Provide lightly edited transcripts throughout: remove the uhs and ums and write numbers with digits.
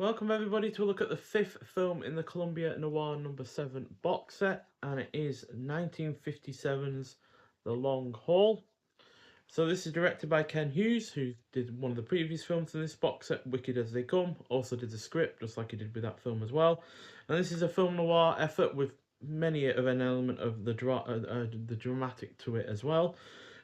Welcome everybody to a look at the fifth film in the Columbia Noir #7 box set, and it is 1957's The Long Haul. So this is directed by Ken Hughes, who did one of the previous films in this box set, Wicked as They Come, also did the script, just like he did with that film as well. And this is a film noir effort with many of an element of the dramatic to it as well.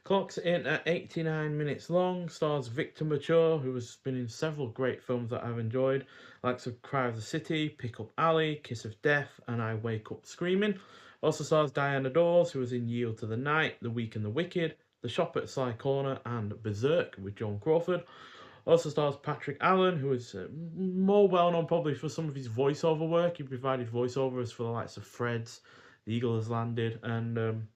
Clocks in at 89 minutes long, stars Victor Mature, who has been in several great films that I've enjoyed, likes of Cry of the City, Pick Up Alley, Kiss of Death, and I Wake Up Screaming. Also stars Diana Dawes, who was in Yield to the Night, The Weak and the Wicked, The Shop at Sly Corner, and Berserk with Joan Crawford. Also stars Patrick Allen, who is more well known probably for some of his voiceover work. He provided voiceovers for the likes of Fred's, The Eagle Has Landed, and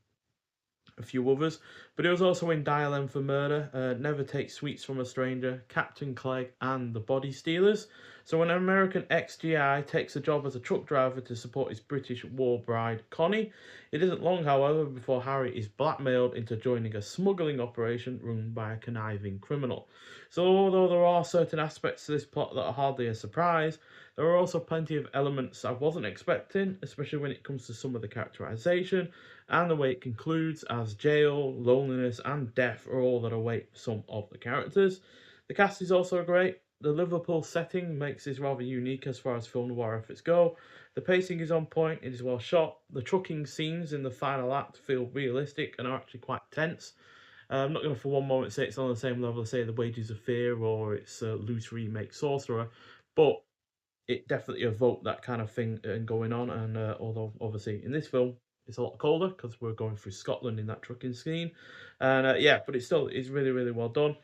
a few others, but he was also in Dial M for Murder, Never Take Sweets from a Stranger, Captain Clegg, and The Body Stealers. So when an American ex-GI takes a job as a truck driver to support his British war bride Connie, it isn't long, however, before Harry is blackmailed into joining a smuggling operation run by a conniving criminal. So although there are certain aspects to this plot that are hardly a surprise, there are also plenty of elements I wasn't expecting, especially when it comes to some of the characterization and the way it concludes, as jail, loneliness, and death are all that await some of the characters. The cast is also great. The Liverpool setting makes this rather unique as far as film noir efforts go. The pacing is on point, it is well shot. The trucking scenes in the final act feel realistic and are actually quite tense. I'm not going to for one moment say it's on the same level as, say, The Wages of Fear or its loose remake Sorcerer, but it definitely evoked that kind of thing going on. And although obviously in this film it's a lot colder because we're going through Scotland in that trucking scene, and yeah, but it still is really well done.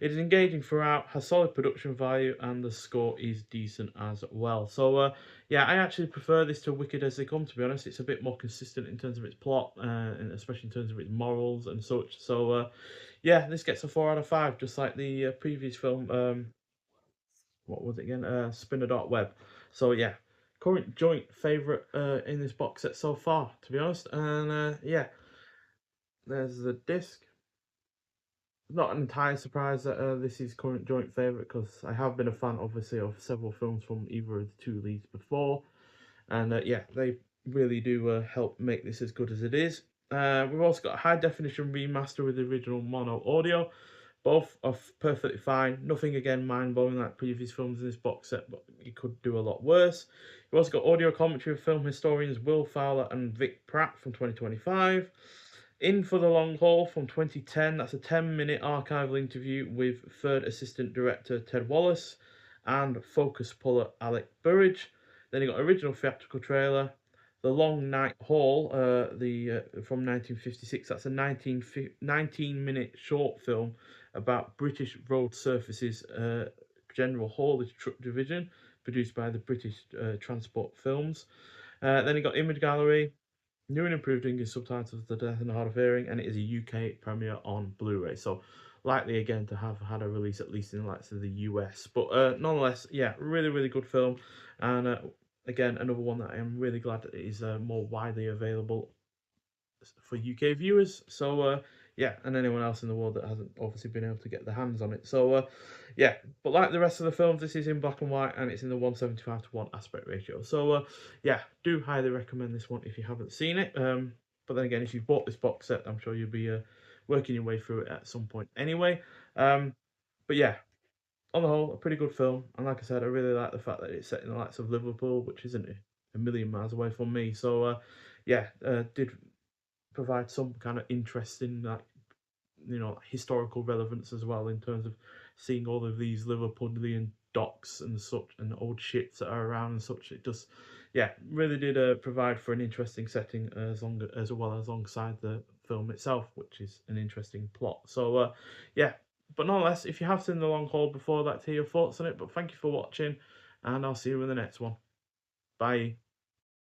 It is engaging throughout, has solid production value, and the score is decent as well. So yeah, I actually prefer this to Wicked as They Come, to be honest. It's a bit more consistent in terms of its plot, and especially in terms of its morals and such. So yeah, this gets a 4 out of 5, just like the previous film. What was it again? Spinner Dark Web. So yeah, current joint favourite in this box set so far, to be honest. And yeah, there's the disc. Not an entire surprise that this is current joint favourite, because I have been a fan, obviously, of several films from either of the two leads before. And yeah, they really do help make this as good as it is. We've also got a high definition remaster with the original mono audio. Both are perfectly fine. Nothing, again, mind-blowing like previous films in this box set, but you could do a lot worse. You've also got audio commentary of film historians Will Fowler and Vic Pratt from 2025. In for the Long Haul from 2010. That's a 10-minute archival interview with third assistant director Ted Wallace and focus puller Alec Burridge. Then you got original theatrical trailer, The Long Night Haul, from 1956. That's a 19-minute short film about British road surfaces general haulage truck division, produced by the British Transport Films. Then you got Image Gallery, new and improved English subtitles, The Death and the Hard of Hearing, and it is a UK premiere on Blu-ray. So likely again to have had a release at least in the likes of the US. But nonetheless, yeah, really good film, and again another one that I am really glad that is more widely available for UK viewers. So yeah, and anyone else in the world that hasn't obviously been able to get their hands on it. So yeah, but like the rest of the films, this is in black and white, and it's in the 175:1 aspect ratio. So yeah, do highly recommend this one if you haven't seen it. But then again, if you've bought this box set, I'm sure you'll be working your way through it at some point anyway. But yeah, on the whole, a pretty good film. And like I said, I really like the fact that it's set in the likes of Liverpool, which isn't a million miles away from me. So yeah, did provide some kind of interesting, like, historical relevance as well, in terms of seeing all of these Liverpudlian docks and such, and old ships that are around and such. It just, yeah, really did provide for an interesting setting, as well as alongside the film itself, which is an interesting plot. So yeah, but nonetheless, if you have seen The Long Haul before, I'd like to hear your thoughts on it. But thank you for watching, and I'll see you in the next one. Bye.